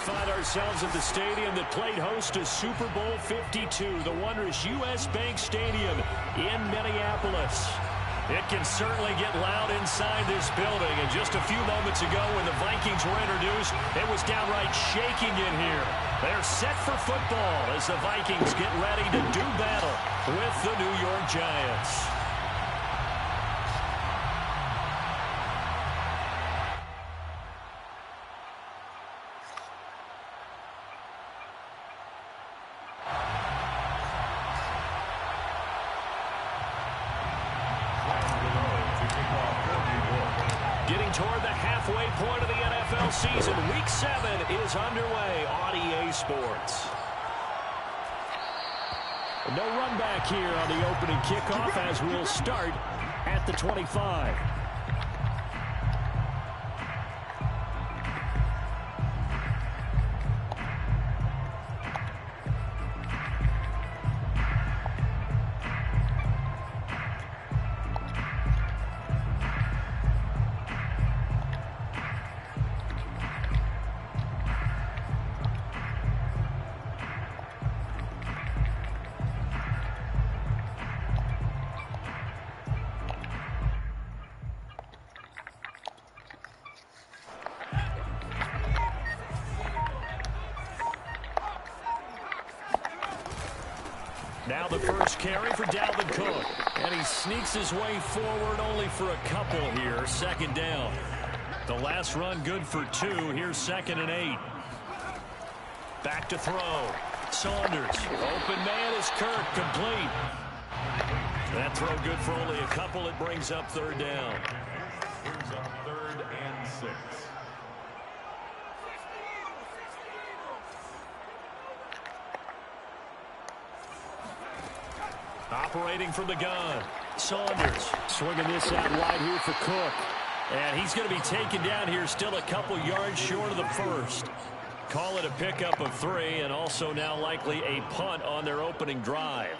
find ourselves at the stadium that played host to Super Bowl 52, the wondrous U.S. Bank Stadium in Minneapolis. It can certainly get loud inside this building, and just a few moments ago when the Vikings were introduced, it was downright shaking in here. They're set for football as the Vikings get ready to do battle with the New York Giants. Getting toward the halfway point of the NFL season, Week 7 is underway on EA Sports. No run back here on the opening kickoff as we'll start at the 25. Now the first carry for Dalvin Cook. And he sneaks his way forward only for a couple here. Second down. The last run good for 2. Here's 2nd and 8. Back to throw. Saunders. Open man is Kirk. Complete. That throw good for only a couple. It brings up 3rd down. Brings up 3rd and 6. Operating from the gun. Saunders swinging this out wide here for Cook. And he's going to be taken down here still a couple yards short of the first. Call it a pickup of 3 and also now likely a punt on their opening drive.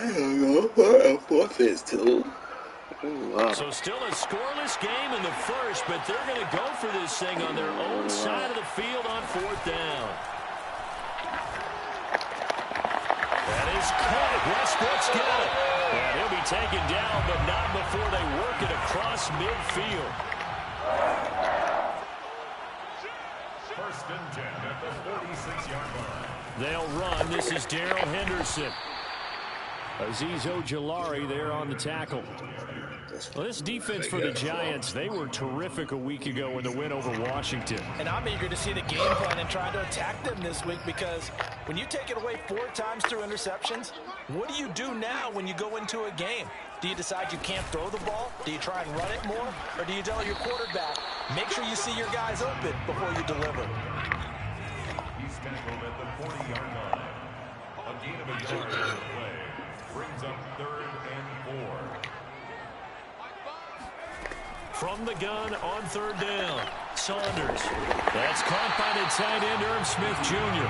I don't know what fourth is too. Wow. So still a scoreless game in the first, but they're going to go for this thing on their own side of the field on 4th down. That is Cook. Westbrook's got it. And he'll be taken down, but not before they work it across midfield. 1st and 10 at the 46-yard line. They'll run. This is Darrell Henderson. Azeez Ojulari there on the tackle. Well, this defense for the Giants, they were terrific a week ago in the win over Washington. And I'm eager to see the game plan and try to attack them this week, because when you take it away 4 times through interceptions, what do you do now when you go into a game? Do you decide you can't throw the ball? Do you try and run it more? Or do you tell your quarterback, make sure you see your guys open before you deliver? He's tackled at the 40-yard line. A gain of a yard on the play. Brings up 3rd and 4. From the gun on 3rd down. Saunders. That's caught by the tight end, Irv Smith Jr.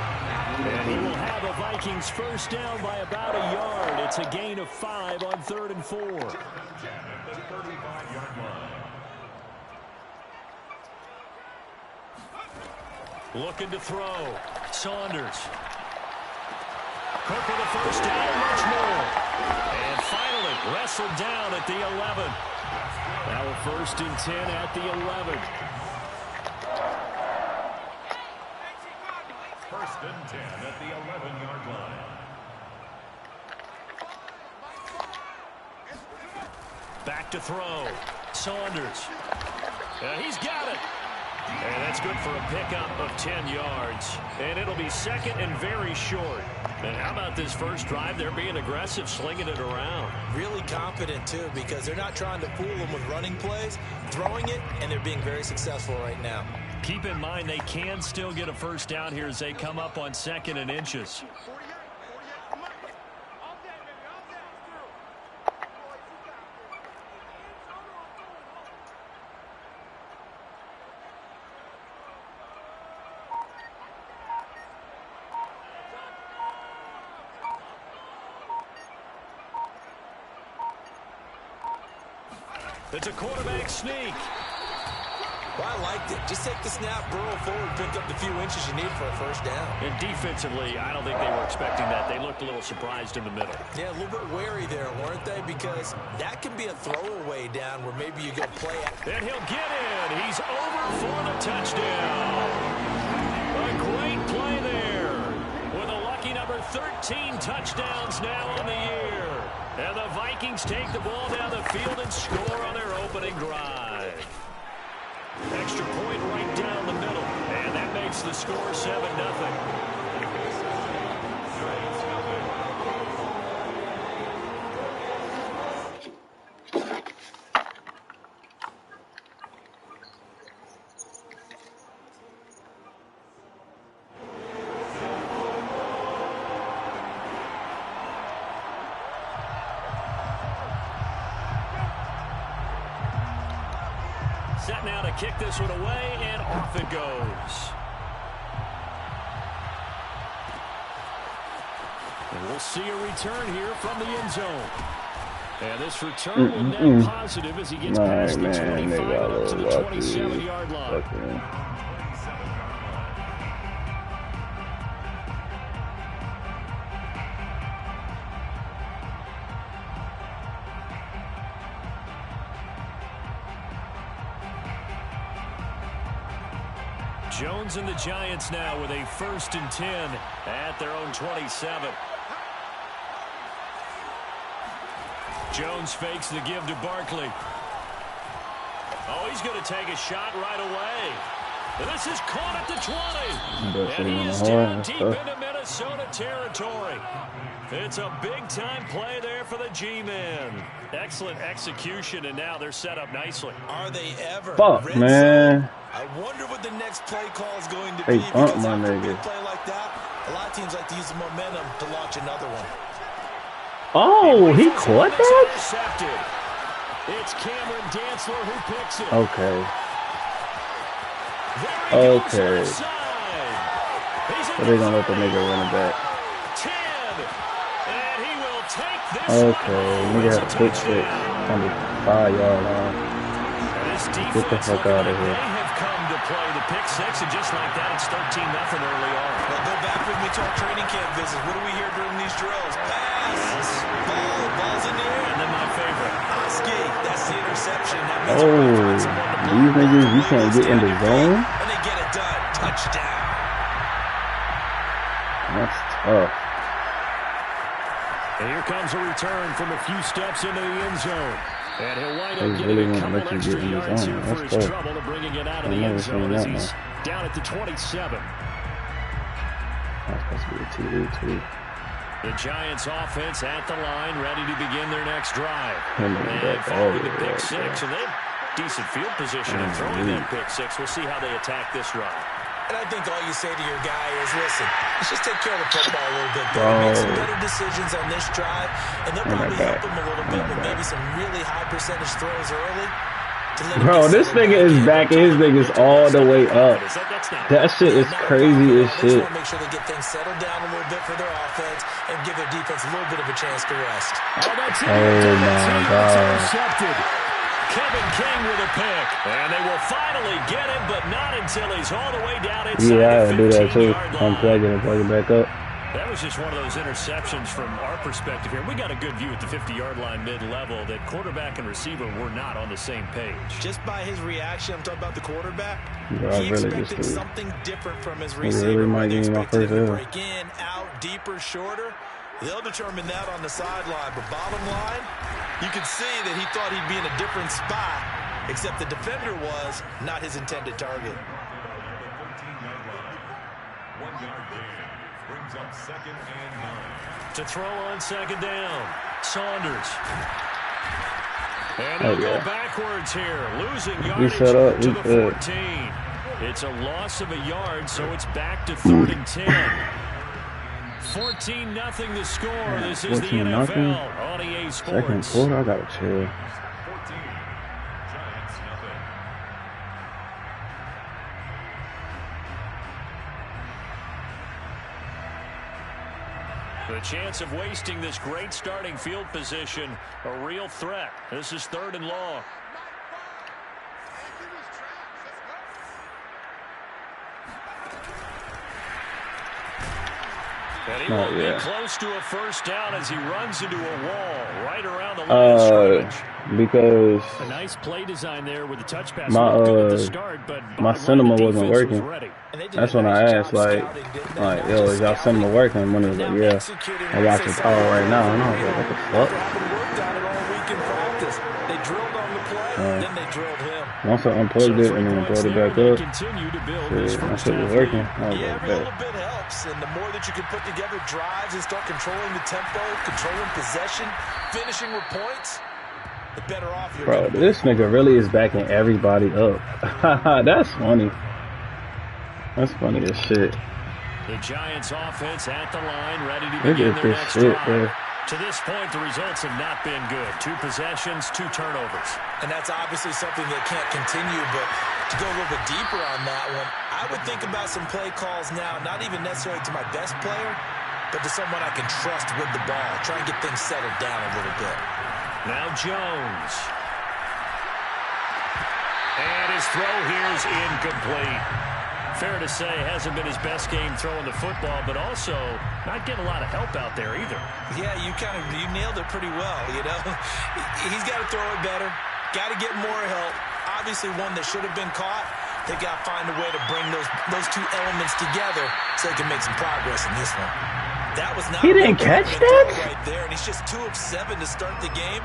And he will have a Vikings first down by about a yard. It's a gain of 5 on 3rd and 4. At the 35-yard line. Looking to throw. Saunders. Cook with a first down, much more. And finally wrestled down at the 11. Now a 1st and 10 at the 11. 1st and 10 at the 11-yard line. Back to throw. Saunders. He's got it. And that's good for a pickup of 10 yards. And it'll be 2nd and very short. And how about this first drive? They're being aggressive, slinging it around. Really confident, too, because they're not trying to fool them with running plays, throwing it, and they're being very successful right now. Keep in mind they can still get a first down here as they come up on 2nd and inches. It's a quarterback sneak. Well, I liked it. Just take the snap, burrow forward, pick up the few inches you need for a first down. And defensively, I don't think they were expecting that. They looked a little surprised in the middle. Yeah, a little bit wary there, weren't they? Because that can be a throwaway down where maybe you go play. And he'll get in. He's over for the touchdown. A great play there. With a lucky number 13 touchdowns now on the year. And the Vikings take the ball down the field and score on their opening drive. Extra point right down the middle. And that makes the score 7-0. Set now to kick this one away, and off it goes. And we'll see a return here from the end zone. And this return will net positive as he gets past the 25 and up to the 27-yard line. Jones and the Giants now with a 1st and 10 at their own 27. Jones fakes the give to Barkley. Oh, he's going to take a shot right away. This is caught at the 20. And he is down deep into Minnesota territory. It's a big-time play there for the G-men. Excellent execution, and now they're set up nicely. Are they ever? Fuck, man. I wonder what the next play call is going to be. Because after a big play like that, a lot of teams like to use the momentum to launch another one. Oh, he caught that? It's Cameron Dantzler who picks it. Okay. Okay. So they're going to let the nigga run it back. 10. And he will take this. Okay, nigga had a quick six on the 5-yard line. Get the fuck out of here. They have come to play the pick six, and just like that, it's 13-0 early on. Well, go back with me to our training camp visits. What do we hear during these drills? Pass, ball's in the air. And then my favorite. Oski, that's the interception. That means these niggas, you can't get in the zone? And they get it done. Touchdown. That's tough. And here comes a return from a few steps into the end zone. And he'll wind up getting a couple extra yards here for his trouble to bringing it out of the end zone as he's down at the 27. That's supposed to be a TD too. The Giants offense at the line, ready to begin their next drive. And following the pick six, and they have decent field position and throwing that pick six. We'll see how they attack this drive. And I think all you say to your guy is, listen, let's just take care of the football a little bit better. Make some better decisions on this drive, and they'll probably help him a little bit with maybe some really high percentage throws early. Bro, this nigga is back. His nigga's all the way up. That shit is crazy as shit. Make sure they get things settled down a little bit for their offense and give their defense a little bit of a chance to rest. Oh my God. Kevin King with a pick, and they will finally get him, but not until he's all the way down inside I the do that too. 15-yard line. Unplug it and plug it back up. That was just one of those interceptions from our perspective here. We got a good view at the 50-yard line mid-level that quarterback and receiver were not on the same page. Just by his reaction, I'm talking about the quarterback, he really expected something different from his receiver. Really might give me my first him to break in, out, deeper, shorter. They'll determine that on the sideline. But bottom line, you could see that he thought he'd be in a different spot, except the defender was not his intended target. 1 yard gain brings up 2nd and 9. To throw on 2nd down, Saunders. And they'll go backwards here, losing yardage to the 14. It's a loss of a yard, so it's back to 3rd and 10. 14-0 the score. This is the NFL on EA Sports. Second quarter, I gotta chill. 14, Giants nothing. The chance of wasting this great starting field position, a real threat. This is 3rd and long. And he won't be close to a first down as he runs into a wall right around the line of scrimmage. Because a nice play design there with the touch pass. My cinema wasn't working. That's when I asked, like, yo, is y'all cinema working? And money was like, yeah. I'm watching Power right now. And I was like, what the fuck? They drilled on the play, then they drilled him. Once I unplugged it and then brought it back up, that shit was working. I was like, every little bit helps, and the more that you can put together drives and start controlling the tempo, controlling possession, finishing with points, the better off you're bro, this nigga really is backing everybody up. That's funny. That's funny as shit. The Giants offense at the line, ready to begin their next drive. To this point, the results have not been good. 2 possessions, 2 turnovers. And that's obviously something that can't continue, but to go a little bit deeper on that one, I would think about some play calls now, not even necessarily to my best player, but to someone I can trust with the ball. Try and get things settled down a little bit. Now Jones. And his throw here is incomplete. Fair to say, hasn't been his best game throwing the football, but also not getting a lot of help out there either. Yeah, you nailed it pretty well, you know. He's got to throw it better, got to get more help. Obviously one that should have been caught. They got to find a way to bring those 2 elements together so they can make some progress in this one. That was not he didn't catch that right there, and he's just 2 of 7 to start the game.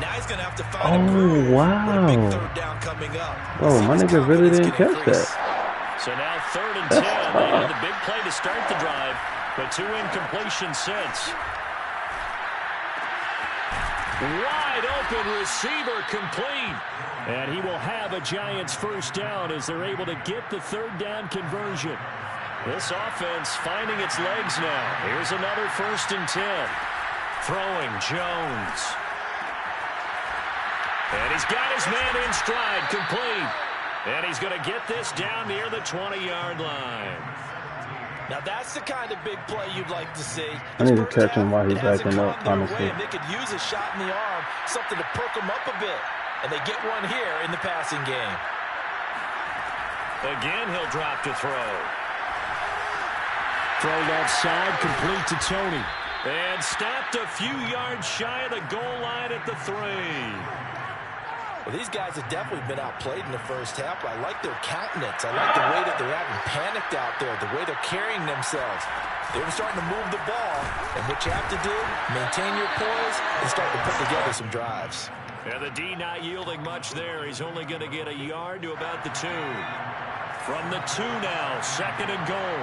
Now he's going to have to find a groove. Wow. With a big 3rd down coming up. Oh, my nigga really didn't catch that. So now 3rd and 10. They had the big play to start the drive, but 2 incompletions since. Wide open receiver complete. And he will have a Giants first down as they're able to get the 3rd down conversion. This offense finding its legs now. Here's another 1st and 10. Throwing Jones. And he's got his man in stride, complete. And he's going to get this down near the 20-yard line. Now that's the kind of big play you'd like to see. I need to catch him while he's backing up, honestly. They could use a shot in the arm, something to perk him up a bit. And they get one here in the passing game. Again, he'll drop to throw. Throw left side, complete to Tony. And stopped a few yards shy of the goal line at the 3. Well, these guys have definitely been outplayed in the first half. I like their countenance. I like the way that they're having panicked out there, the way they're carrying themselves. They're starting to move the ball, and what you have to do, maintain your poise and start to put together some drives. And the D not yielding much there. He's only going to get a yard to about the 2. From the 2 now, 2nd and goal.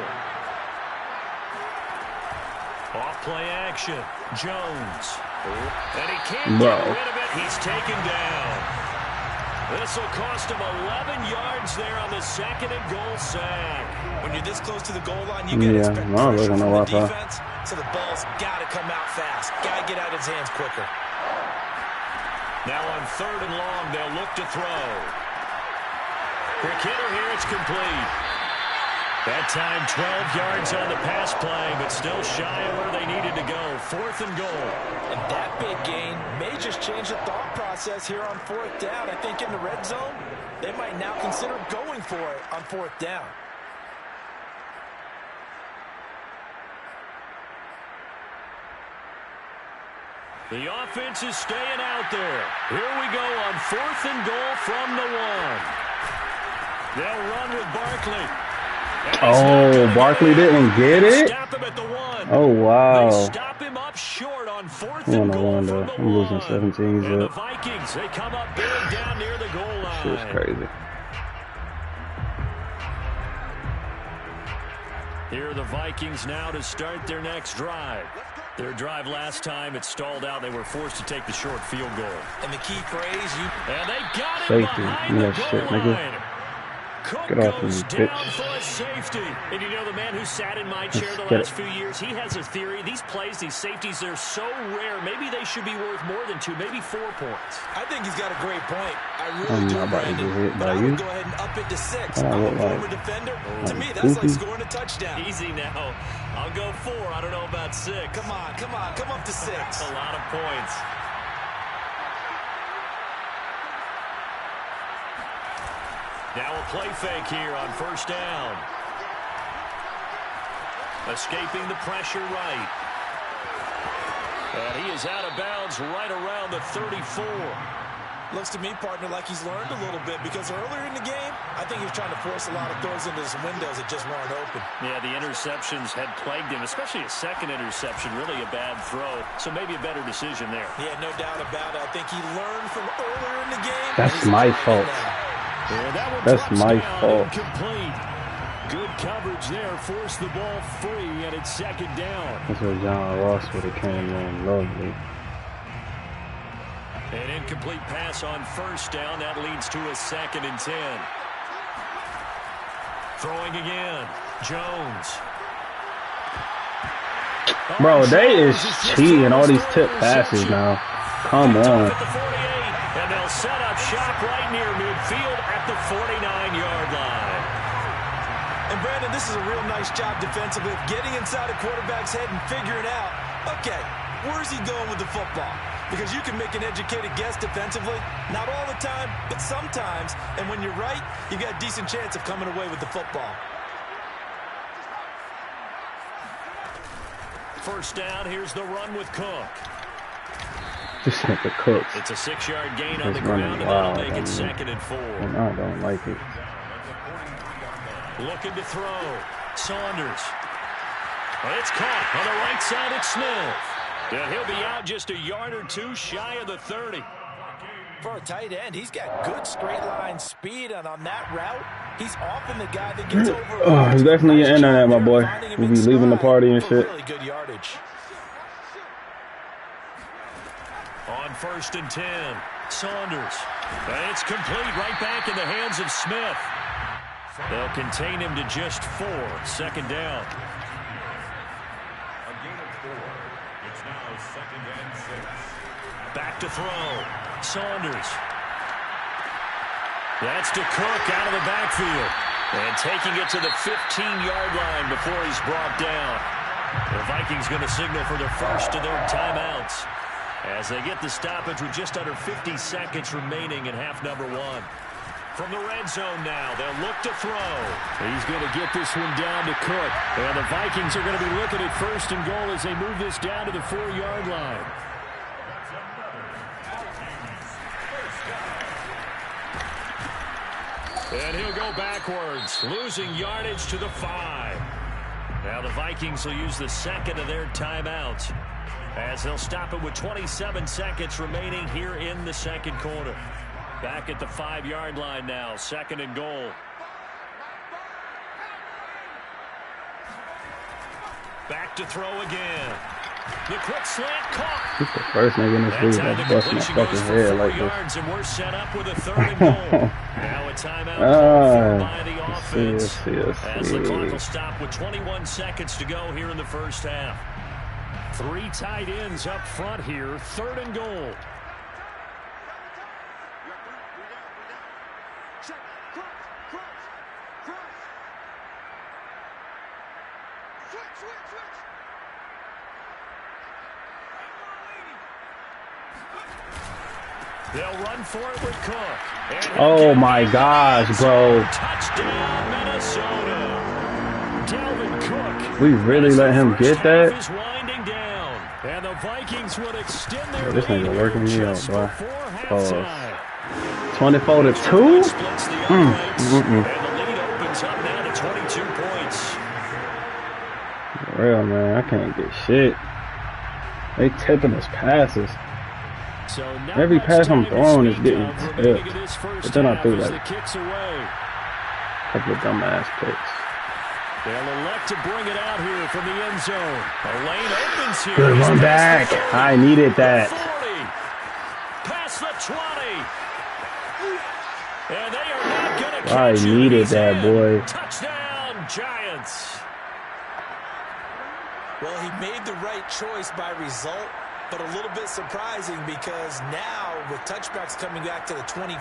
Off play action, Jones. And he can't get rid of it. He's taken down. This will cost him 11 yards there on the 2nd and goal sack. When you're this close to the goal line, you got to expect pressure from the defense, so the ball's got to come out fast. Got to get out of his hands quicker. Now on 3rd and long, they'll look to throw. Quick hitter here, it's complete. That time 12 yards on the pass play, but still shy of where they needed to go. 4th and goal. And that big gain may just change the thought process here on 4th down. I think in the red zone, they might now consider going for it on 4th down. The offense is staying out there. Here we go on 4th and goal from the 1. They'll run with Barkley. Oh, Barkley didn't get it? Oh, wow. Stop him up short on 4th and goal from the 1. I'm losing 17. And the Vikings, they come up big down near the goal line. Shit's crazy. Here are the Vikings now to start their next drive. Their drive last time, it stalled out. They were forced to take the short field goal. And the key phrase, and they got it safety. behind the goal shit, line. Nigga. Cook Get off goes me, down bitch. for a safety. And you know, the man who sat in my chair the last few years, he has a theory. These plays, these safeties, they're so rare. Maybe they should be worth more than 2, maybe 4 points. I think he's got a great point. I really do, Brandon. But I would go ahead and up it to 6. I'm a former defender. To me, that's like scoring a touchdown. Easy now. I'll go 4. I don't know about 6. Come on. Come up to 6. That's a lot of points. Now a play fake here on 1st down. Escaping the pressure right. And he is out of bounds right around the 34. Looks to me, partner, like he's learned a little bit because earlier in the game, I think he was trying to force a lot of throws into some windows that just weren't open. Yeah, the interceptions had plagued him, especially a second interception, really a bad throw. So maybe a better decision there. Yeah, no doubt about it. I think he learned from earlier in the game. That's my fault. Yeah, that's my fault. Incomplete. Good coverage there. Forced the ball free, and it's second down. That's where John Ross would have came in. Lovely. An incomplete pass on first down. That leads to a 2nd and 10. Throwing again. Jones. Bro, they is cheating all these tip passes now. Come on. And they'll set up shop right near midfield at the 49-yard line. And Brandon, this is a real nice job defensively of getting inside a quarterback's head and figuring out, okay, where's he going with the football? Because you can make an educated guess defensively, not all the time, but sometimes. And when you're right, you got a decent chance of coming away with the football. First down, here's the run with Cook. Just hit the Cooks. It's a 6-yard gain on the ground, and that'll make it 2nd and 4. I don't like it. Looking to throw. Saunders. It's caught on the right side of Smith. And he'll be out just a yard or two shy of the 30. For a tight end, he's got good straight line speed, and on that route, he's often the guy that gets over. Oh, he's definitely your internet, my boy. We'll be leaving the party and shit. Really good yardage. On 1st and 10, Saunders. And it's complete right back in the hands of Smith. They'll contain him to just 4. 2nd down. A gain of 4. It's now 2nd and 6. Back to throw. Saunders. That's to Cook out of the backfield. And taking it to the 15-yard line before he's brought down. The Vikings going to signal for the first of their timeouts as they get the stoppage with just under 50 seconds remaining in half number 1. From the red zone now, they'll look to throw. He's going to get this one down to Cook. And the Vikings are going to be looking at 1st and goal as they move this down to the 4-yard line. And he'll go backwards, losing yardage to the 5. Now the Vikings will use the 2nd of their timeouts as they'll stop it with 27 seconds remaining here in the 2nd quarter. Back at the 5-yard line now, 2nd and goal. Back to throw again. The quick slant caught. He's the first nigga in this league that's busting my fucking head like this. And we're set up with a 3rd and goal. Now a timeout by the offense. As the clock will stop with 21 seconds to go here in the first half. 3 tight ends up front here, 3rd and goal. They'll run for it with Cook. Oh my gosh, bro. Touchdown, Minnesota. Dalvin Cook. We really let him get that? Is winding down, and the Vikings would extend their This nigga working me out, bro. Pause. 24-2? And the lead opens up now to 22 points. Real, man. I can't get shit. They tipping his passes. So every pass I'm throwing is getting tipped. But then I threw like a couple of dumbass picks. They'll elect to bring it out here from the end zone. A lane opens here. Good run back. I needed that. 40, past the 20. And they are not going to catch I needed that, boy. Touchdown, Giants. Well, he made the right choice by result, but a little bit surprising because now with touchbacks coming back to the 25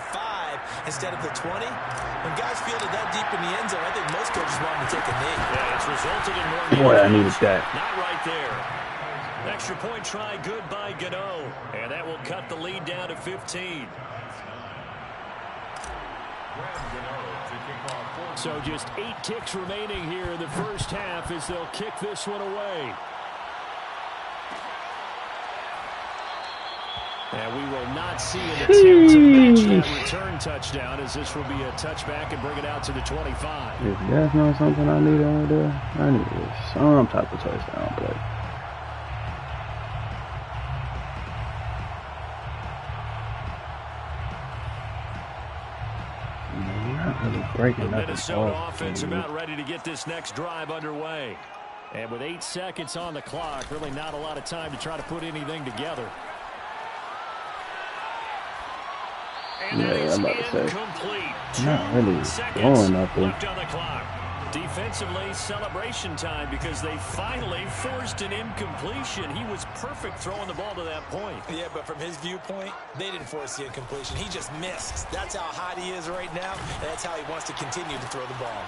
instead of the 20, when guys fielded that deep in the end zone, I think most coaches want to take a knee. Yeah, it's resulted in more. Boy, I needed that. Not right there. Extra point try, good by Gano, and that will cut the lead down to 15. So just 8 ticks remaining here in the first half as they'll kick this one away. And we will not see an attempt to match that return touchdown, as this will be a touchback and bring it out to the 25. If that's not something I need over there, I need some type of touchdown play. The Minnesota offense about ready to get this next drive underway. And with 8 seconds on the clock, really not a lot of time to try to put anything together. And yeah, I'm about to say. Incomplete. Not really going up there. Left on the clock. Defensively, celebration time because they finally forced an incompletion. He was perfect throwing the ball to that point. Yeah, but from his viewpoint, they didn't force the incompletion. He just missed. That's how hot he is right now, and that's how he wants to continue to throw the ball.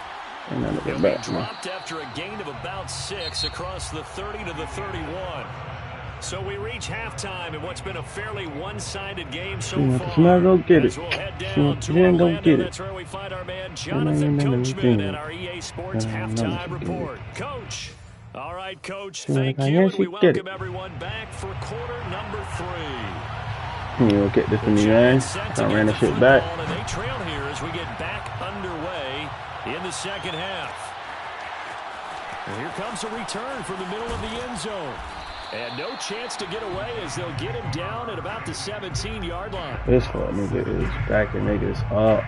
He'll be dropped after a gain of about 6 across the 30 to the 31. So we reach halftime in what's been a fairly one-sided game so far. She's not gonna get it. We'll head down to Orlando. That's where we find our man Jonathan Coachman at our EA Sports halftime report. Coach. All right, Coach. Thank you. And we welcome everyone back for quarter number 3. We'll get this in the end. I ran the shit back. And they trail here as we get back underway in the second half. And here comes a return from the middle of the end zone. And no chance to get away as they'll get him down at about the 17-yard line. This fuck nigga is backing niggas up.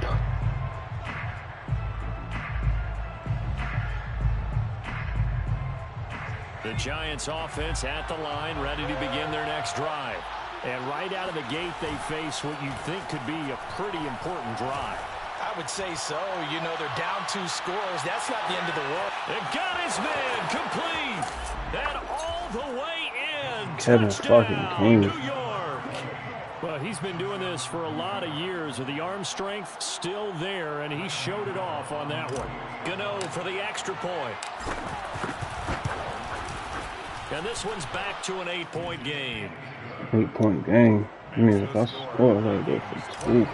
The Giants offense at the line, ready to begin their next drive. And right out of the gate, they face what you think could be a pretty important drive. I would say so. You know, they're down 2 scores. That's not the end of the world. It got his man complete. And all the way in. Kevin fucking King. New York. Well, he's been doing this for a lot of years with the arm strength still there, and he showed it off on that one. Gano for the extra point. And this one's back to an 8-point game. 8-point game. I mean, if I score, I gotta go for 2.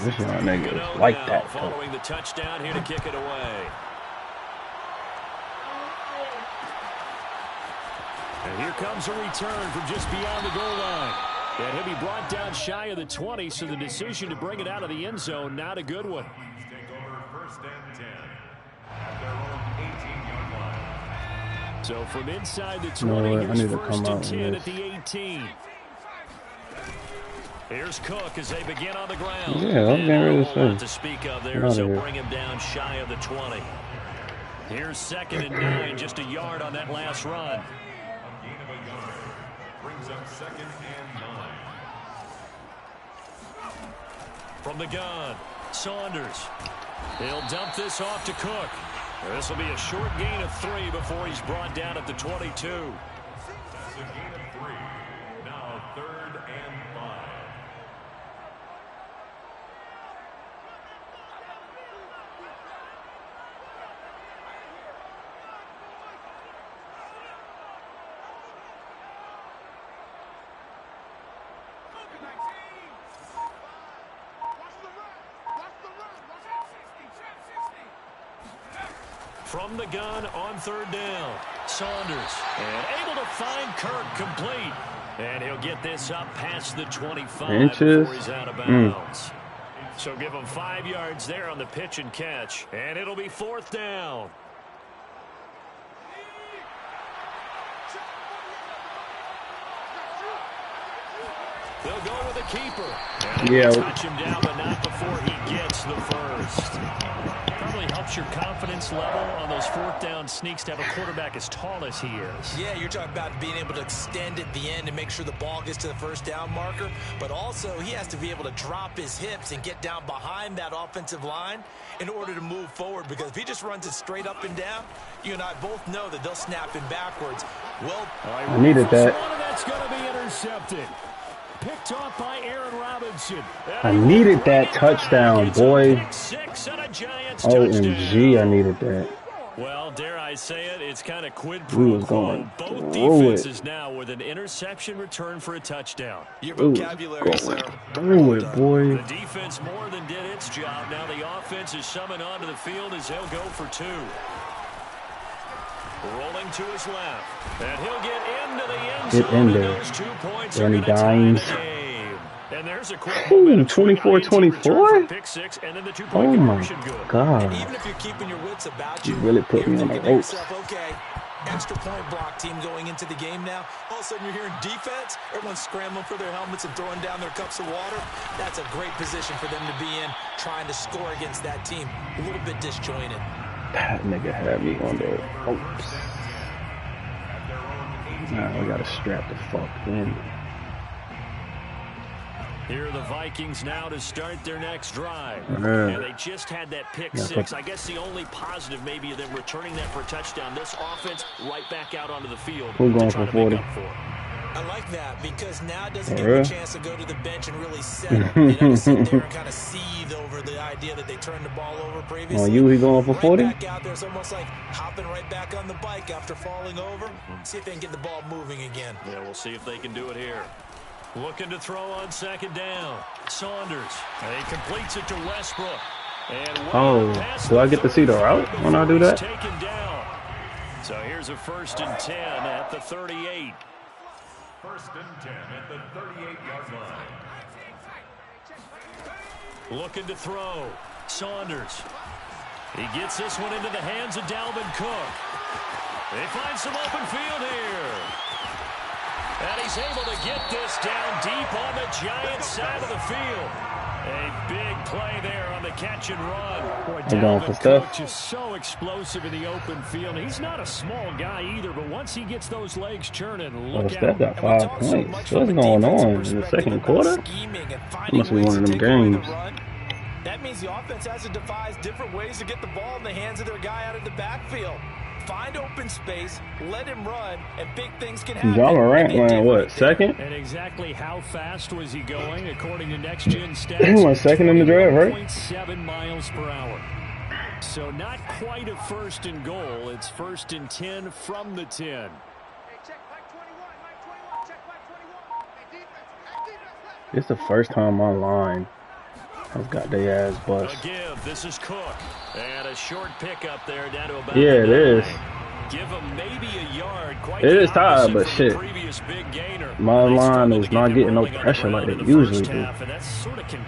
This young nigga is like that. Following the touchdown here to kick it away. And here comes a return from just beyond the goal line. And he'll be brought down shy of the 20, so the decision to bring it out of the end zone, not a good one. Take over 1st and 10 at their own 18-yard line. So from inside the 20, here's 1st and 10 at the 18. Here's Cook as they begin on the ground. Yeah, I'm getting ready to speak of there, so bring him down shy of the 20. Here's 2nd and 9, just a yard on that last run. A gain of a yard brings up 2nd and 9. From the gun, Saunders. He'll dump this off to Cook. This will be a short gain of 3 before he's brought down at the 22. That's a gain of 3. Now 3rd and 5. From the gun on 3rd down, Saunders, and able to find Kirk complete. And he'll get this up past the 25 before he's out of bounds. So give him 5 yards there on the pitch and catch, and it'll be 4th down. They'll go with the keeper. Yeah. Touch him down, but not before he gets the first. Probably helps your confidence level on those 4th down sneaks to have a quarterback as tall as he is. Yeah, you're talking about being able to extend at the end and make sure the ball gets to the 1st down marker. But also, he has to be able to drop his hips and get down behind that offensive line in order to move forward. Because if he just runs it straight up and down, you and I both know that they'll snap him backwards. Well, I needed that. That's going to be intercepted. Picked off by Aaron Robinson. I needed that touchdown, boy. OMG, I needed that. Well, dare I say it, it's kind of quid pro quo. Both defenses now with an interception return for a touchdown. Your vocabulary, sir. Through it, boy. The defense more than did its job. Now the offense is summoned onto the field as he'll go for 2. Rolling to his left. And he'll get into the end zone. Get in there. Those 2 points Bernie are going to tie the game. And there's a quick 24-24? and then the 2-point Oh my God. And even if you're keeping your wits about you, really put me on the ropes. Okay, extra point block team going into the game now. All of a sudden you're hearing defense. Everyone's scrambling for their helmets and throwing down their cups of water. That's a great position for them to be in, trying to score against that team. A little bit disjointed. That nigga had me on the ropes. Nah, we gotta strap the fuck in. Here are the Vikings now to start their next drive. And they just had that pick 6. I guess the only positive maybe of them returning that for a touchdown. This offense right back out onto the field. We're going for 40. I like that because now it doesn't give them a chance to go to the bench and really settle. They don't sit there and kind of seethe over the idea that they turned the ball over previously. On you, he going for 40? Right back out there, it's almost like hopping right back on the bike after falling over. See if they can get the ball moving again. Yeah, we'll see if they can do it here. Looking to throw on 2nd down. Saunders. He completes it to Westbrook. And do I get to see the route when I do that? Taken down. So here's a 1st and 10 at the 38. 1st and 10 at the 38-yard line. Looking to throw. Saunders. He gets this one into the hands of Dalvin Cook. They find some open field here. And he's able to get this down deep on the Giants side of the field. A big play there on the catch and run. Boy, Dalvin Cook just so explosive in the open field. He's not a small guy either, but once he gets those legs churning, look out. Steph got 5 points. What's going on in the 2nd quarter? It must be one of them games. That means the offense has to devise different ways to get the ball in the hands of their guy out of the backfield. Find open space, let him run, and big things can happen. Ja Morant ran what, 2nd? And exactly how fast was he going? According to Next Gen stats, he went 2nd in the draft, right? 0.7 miles per hour. So not quite a 1st and goal. It's 1st and 10 from the 10. It's the first time my line has got their ass bust. Give. This is Cook. And a short pickup there down to about yeah, it is. Give him maybe a yard. Quite it is tired, but shit. My line is not getting no pressure like they usually do.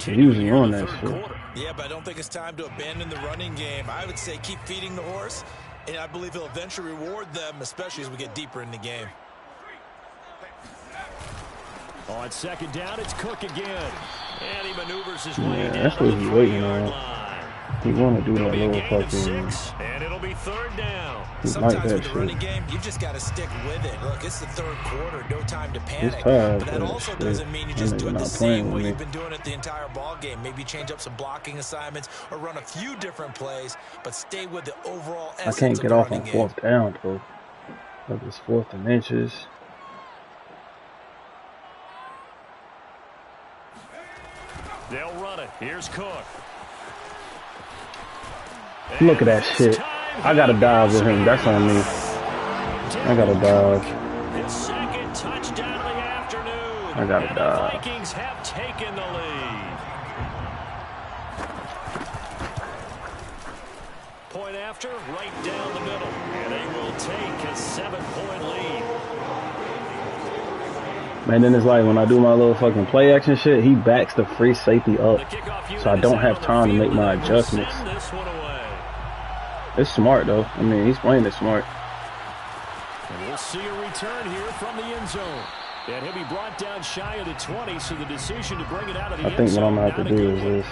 Usually on that shit. Yeah, but I don't think it's time to abandon the running game. I would say keep feeding the horse, and I believe he'll eventually reward them, especially as we get deeper in the game. On 2nd down, it's Cook again. And he maneuvers his way down that's what he's waiting on. line. He want to do that little fucking. And it'll be 3rd down. Sometimes like that with the running game, you just got to stick with it. Look, it's the 3rd quarter, no time to panic. But that also doesn't mean you just do it the same way you've been doing it the entire ball game. Maybe change up some blocking assignments or run a few different plays, but stay with the overall essence. I can't get off on 4th down, though. Look, it's 4th and inches. They'll run it. Here's Cook. Look at that shit. I gotta dive with him. That's on me. I gotta dive. His 2nd touchdown of the afternoon. I gotta dive. The Vikings have taken the lead. Point after, right down the middle. And they will take a 7-point lead. Man, then it's like when I do my little fucking play action shit, he backs the free safety up. So I don't have time to make my adjustments. It's smart, though. I mean, he's playing it smart. And we'll see a return here from the end zone. And he'll be brought down shy of the 20, so the decision to bring it out of the end zone. I think what I'm going to have to do is this.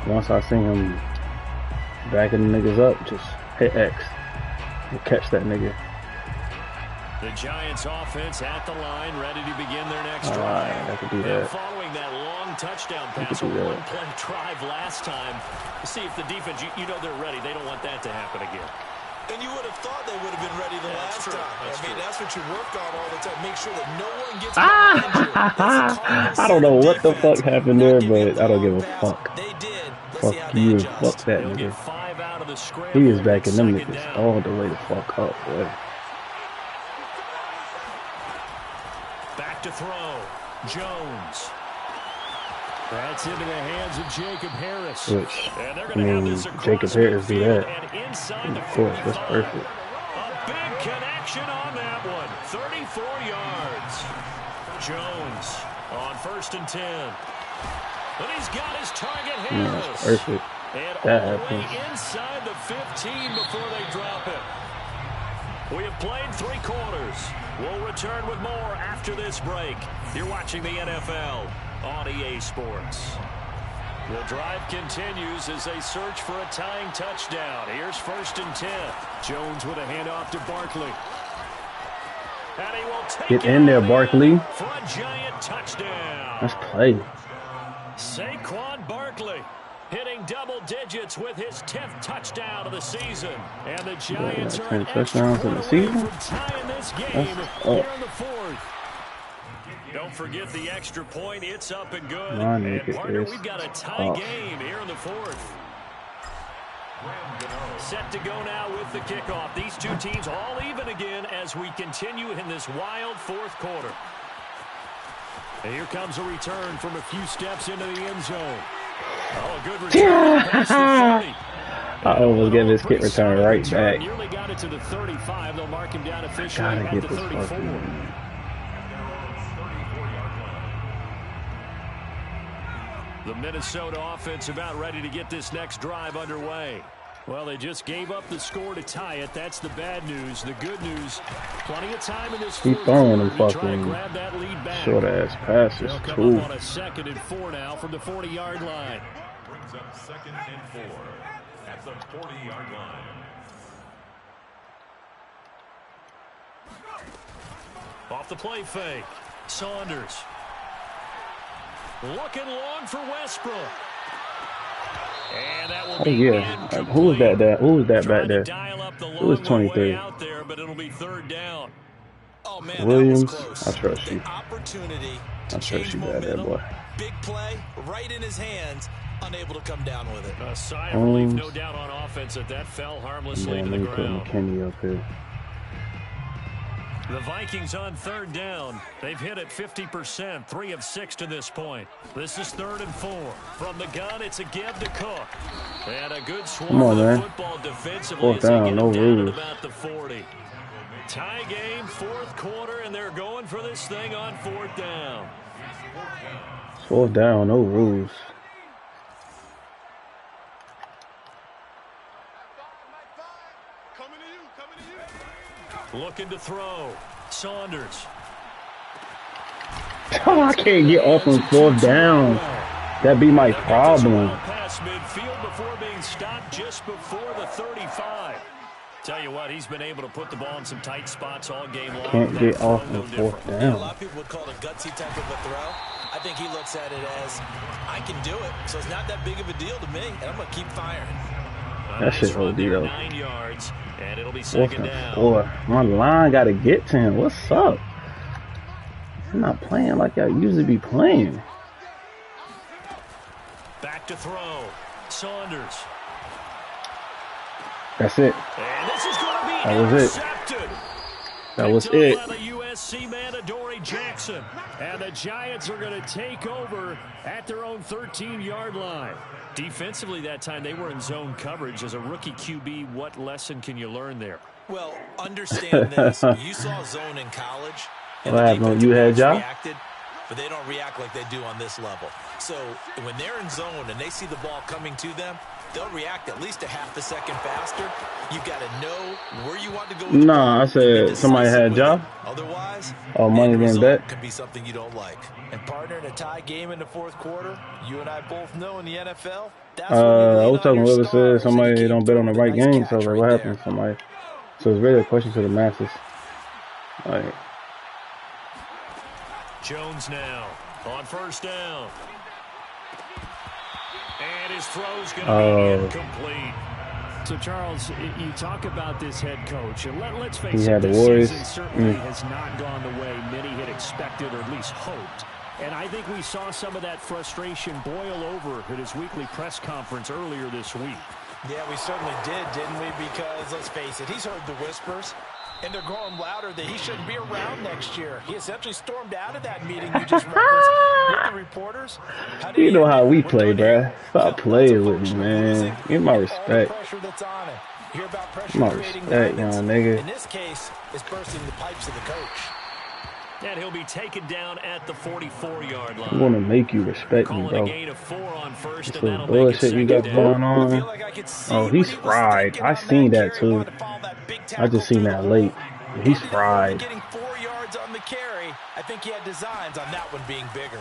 Once I see him backing the niggas up, just hit X and catch that nigga. The Giants offense at the line, ready to begin their next drive. I can do that. Following that long touchdown pass, a one-play drive last time. See if the defense, you know they're ready. They don't want that to happen again. And you would have thought they would have been ready the last time. That's what you work on all the time. Make sure that no one gets behind you. I don't know what the fuck happened there, but I don't give a fuck. They did. Fuck you. Fuck that nigga. Get 5 out of the scramble. He is backing them niggas all the way the fuck up, boy. Back to throw. Jones. That's into the hands of Jacob Harris. Which, and they're going to have this Jacob Harris do that. And inside the of course, that's perfect. A big connection on that one. 34 yards. Jones on 1st and 10. But he's got his target, Harris. That's perfect. And that all the happens. way inside the 15 before they drop it. We have played 3 quarters. We'll return with more after this break. You're watching the NFL on EA Sports. The drive continues as they search for a tying touchdown. Here's 1st and 10. Jones with a handoff to Barkley. And he will take Get in there, Barkley. For a giant touchdown. Let's play. Saquon Barkley hitting double digits with his 10th touchdown of the season. And the Giants are an extra point away from tying this game here in the 4th. Don't forget the extra point. It's up and good. And partner, we've got a tie game here in the 4th. Set to go now with the kickoff. These two teams all even again as we continue in this wild 4th quarter. And here comes a return from a few steps into the end zone. Oh, a good return past the 30. I almost gave this kick return right back. Nearly got it to the 35. They'll mark him down officially at the 34. The Minnesota offense about ready to get this next drive underway. Well, they just gave up the score to tie it. That's the bad news. The good news, plenty of time in this Keep throwing them fucking short-ass passes, too. On a 2nd and 4 now from the 40-yard line. Brings up 2nd and 4 at the 40-yard line. Off the play fake. Saunders. Looking long for Westbrook. And that will be Who was that? Who was that back there? It was 23. Out there, but it'll be 3rd down. Oh, man, Williams, that was close. I trust you. Opportunity to I trust you, that boy. Big play right in his hands, unable to come down with it. A sigh of relief, no doubt, on offense that fell harmlessly to the ground. McKinney up here. The Vikings on 3rd down. They've hit it 50%, 3 of 6 to this point. This is 3rd and 4. From the gun, it's a give to Cook. And a good swallow of football defensively. 4th down, no rules. About the 40. Tie game, 4th quarter, and they're going for this thing on 4th down. 4th down, no rules. Looking to throw. Saunders. Oh, I can't get off on 4th down. That'd be my problem. Past midfield before being stopped just before the 35. Tell you what, he's been able to put the ball in some tight spots all game long. Can't get off on 4th down. A lot of people would call it a gutsy type of a throw. I think he looks at it as, I can do it, so it's not that big of a deal to me, and I'm going to keep firing. That shit hold you though. 9 yards, and it'll be 2nd down. 4. My line got to get to him. What's up? I'm not playing like I usually be playing. Back to throw. Saunders. That's it. And this is going to be that was intercepted. it. That was it. By the USC man, Adoree Jackson. And the Giants are going to take over at their own 13-yard line. Defensively that time, they were in zone coverage. As a rookie QB, what lesson can you learn there? Well, understand this. You saw zone in college. And you had Joe? Reacted, but they don't react like they do on this level. So when they're in zone and they see the ball coming to them, they'll react at least a half a second faster. You've got to know where you want to go. Nah, I said somebody had Joe. Otherwise, money didn't bet. Can be something you don't like. And partner, in a tie game in the 4th quarter, you and I both know in the NFL. That's I was talking whoever said somebody don't bet on the right game. So I was like, what happened? Somebody. So it's really a question to the masses. Like. Jones now on 1st down. And his throw's going to be incomplete. So, Charles, you talk about this head coach, and let's face it, this season certainly has not gone the way many had expected or at least hoped. And I think we saw some of that frustration boil over at his weekly press conference earlier this week. Yeah, we certainly did, didn't we? Because, let's face it, he's heard the whispers, and they're growing louder that he shouldn't be around next year. He essentially stormed out of that meeting you just referenced with the reporters. You know how we play, bruh. Stop playing with me, man. Give my respect. My respect, young nigga. In this case, it's bursting the pipes of the coach. And he'll be taken down at the 44-yard line. I'm gonna make you respect me, bro. This little bullshit you got going on. Oh, he's fried. I seen that too. I just seen that late. He's fried. Getting 4 yards on the carry. I think he had designs on that one being bigger.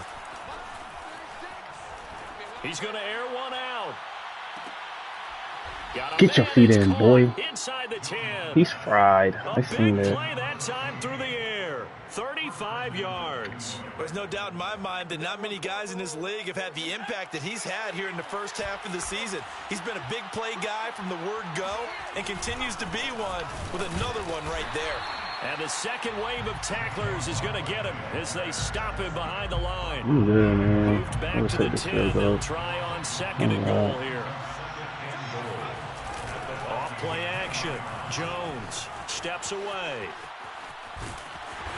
He's going to air one out. Get your feet in, boy. Inside the 10. He's fried. I seen it. Play that time through the air. 35 yards. There's no doubt in my mind that not many guys in this league have had the impact that he's had here in the first half of the season. He's been a big play guy from the word go and continues to be one with another one right there. And the second wave of tacklers is going to get him as they stop him behind the line. Yeah, man. Moved back to the 10. They'll try on second and goal here. Off play action. Jones steps away.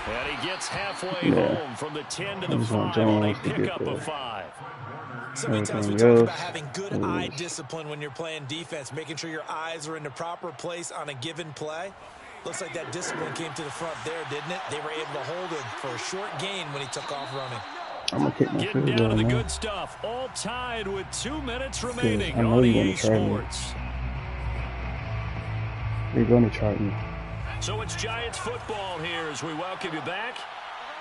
And he gets halfway home from the 10 to the 5 on a pickup of 5. So many times we talk about having good eye discipline when you're playing defense, making sure your eyes are in the proper place on a given play. Looks like that discipline came to the front there, didn't it? They were able to hold him for a short gain when he took off running. I'm gonna kick my Getting down to the good stuff. All tied with 2 minutes remaining on EA Sports. You're gonna try me. So it's Giants football here as we welcome you back.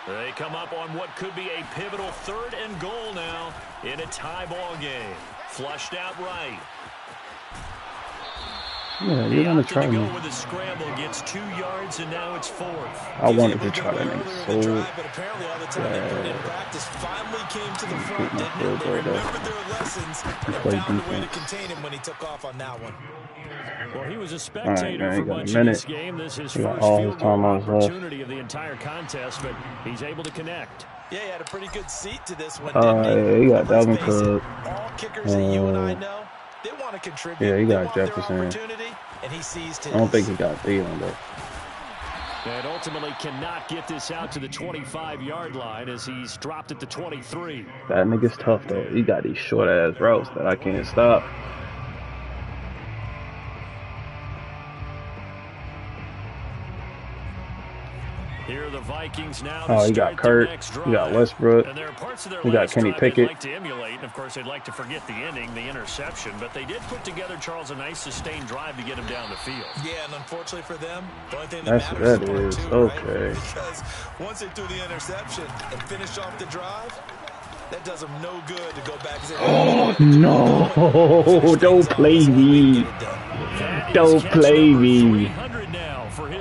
They come up on what could be a pivotal 3rd and goal now in a tie ball game. Flushed out right. Yeah, you're gonna try me. With a scramble gets 2 yards and now it's 4th. I wanted to try that nigga so but apparently all the time they put in practice finally came to the front, didn't it? They remembered their lessons and found a way to contain him when he took off on that one. Well, he was a spectator for much of this game. This is his first field goal opportunity of the entire contest, but he's able to connect. Yeah, he had a pretty good seat to this one, yeah, he got Dalvin Cook. All kickers that you and I know, they want to contribute. Yeah, he got Jefferson. And he seized his. I don't think he got Thielen, though. And ultimately cannot get this out to the 25-yard line as he's dropped at the 23. That nigga's tough, though. He got these short-ass routes that I can't stop. Here are the Vikings now. Oh, he got Kurt. He got Westbrook. He got Kenny Pickett. Like to emulate, and of course, they'd like to forget the ending, the interception. But they did put together, Charles, a nice sustained drive to get him down the field. Yeah, and unfortunately for them, the only thing that matters is okay. Right? Because once they threw the interception and finished off the drive, that does them no good to go back and say, oh, no. Don't play me. Don't play me.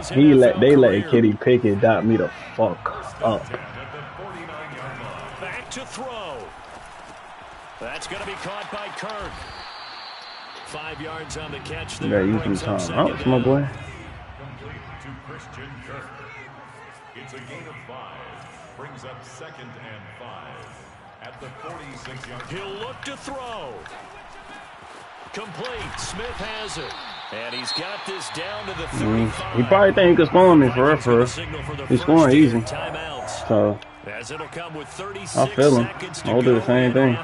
They let Kenny Pickett dot me the fuck up. Back to throw. That's going to be caught by Kirk. 5 yards on the catch there. Yeah, you can time out, my boy. Complete to Christian Kirk. It's a gain of 5. Brings up 2nd and 5 at the 46-yard. He'll look to throw. Complete. Smith has it. And he's got this down to the 35. He probably think he could score me for real. He's scoring easy. So as it'll come with 36 I feel him. I'll do the same thing.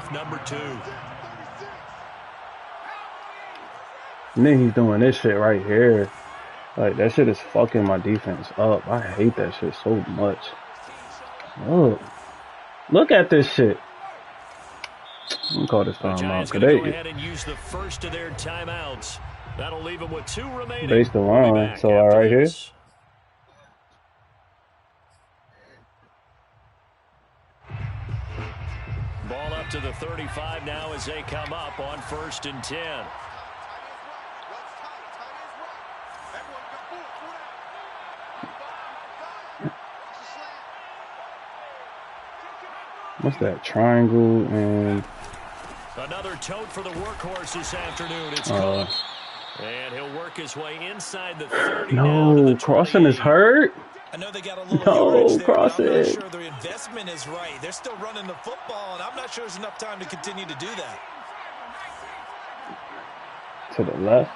And then he's doing this shit right here. Like, that shit is fucking my defense up. I hate that shit so much. Look at this shit. I'm gonna call this timeout. Go ahead and use the first of their timeouts. That'll leave them with 2 remaining. Based on line, so right here. Ball up to the 35 now as they come up on 1st and 10. What's that? Triangle and another tote for the workhorse this afternoon. It's Cook. And he'll work his way inside the 30. No, Crossing is hurt. I know they got a little no, there, Crossing. I'm not sure their investment is right. They're still running the football, and I'm not sure there's enough time to continue to do that. To the left.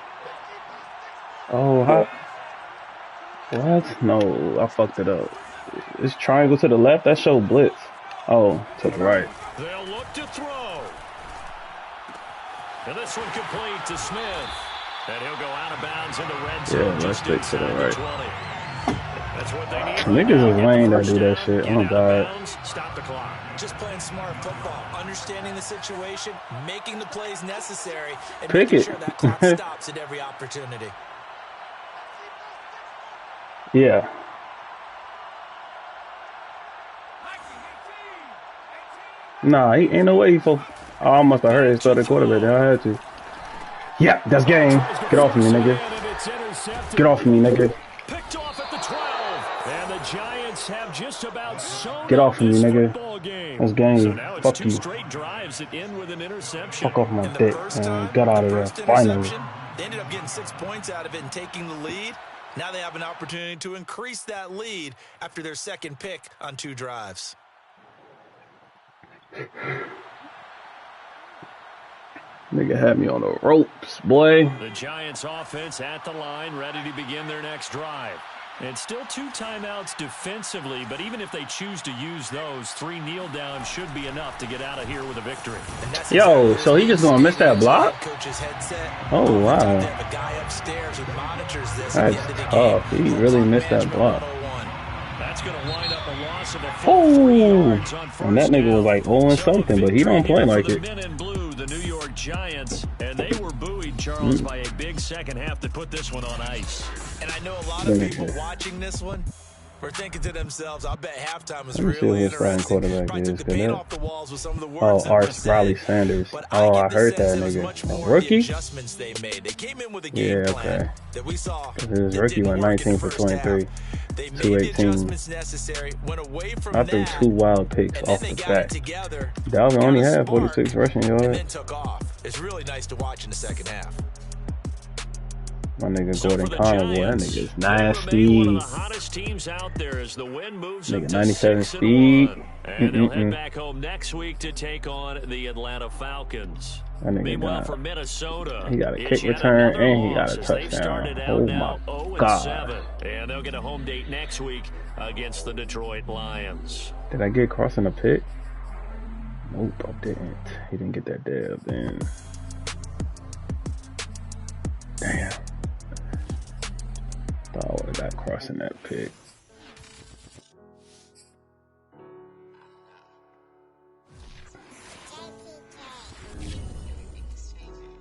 Oh, how? What? No, I fucked it up. It's triangle to the left. That showed blitz. Oh, to the right. They'll look to throw. And this one complete to Smith. And he'll go out of bounds in the red zone. Yeah, let's stick to the right. That's what they need. Niggas is lame that do that shit. Oh, God. Stop the clock. Just playing smart football, understanding the situation, making the plays necessary, and Pick making it. sure that clock stops at every opportunity. Yeah. Nah, he ain't no way he for. Oh, I must have heard it started quarterback. Then I had to. Yeah, that's game. Get off me, nigga. Get off me, nigga. Picked off at the 12. And the Giants have just about get off me, nigga. That's game. So now it's fuck two you. Straight drives that end with an interception. Fuck off my dick. Get out of there. Finally. They ended up getting 6 points out of it and taking the lead. Now they have an opportunity to increase that lead after their second pick on 2 drives. Nigga had me on the ropes, boy. The Giants offense at the line, ready to begin their next drive. And still 2 timeouts defensively, but even if they choose to use those, 3 kneel downs should be enough to get out of here with a victory. Yo, so he just gonna miss that block? Oh, wow. That's tough. He really missed that block. That's going to wind up a loss of a Oh, 3 yards on first and that nigga was like 0 something, but he don't play like the it. men in blue, the New York Giants, and they were buoyed, Charles, by a big second half that put this one on ice. And I know a lot of people watching this one were thinking to themselves, I bet halftime was really interesting. Probably took the paint off the walls with some of the words Art Riley Sanders. Oh, I heard that nigga. A rookie? Adjustments they made. They came in with a game plan that we saw. His rookie went 19 for 23. They made 218. necessary, went away from I threw 2 wild picks off the bat. Dalvin only had 46 rushing yards. And then took off. It's really nice to watch in the second half. My nigga Gordon Conner, boy, that nigga is nasty. Nigga 97 speed. And they'll head back home next week to take on the Atlanta Falcons. Meanwhile, for Minnesota, he got a kick return and he got a touchdown. Oh my God. And they'll get a home date next week against the Detroit Lions. Did I get crossing the pit? Nope, I didn't. He didn't get that dab then. Damn. Thought I would have got crossing that pick.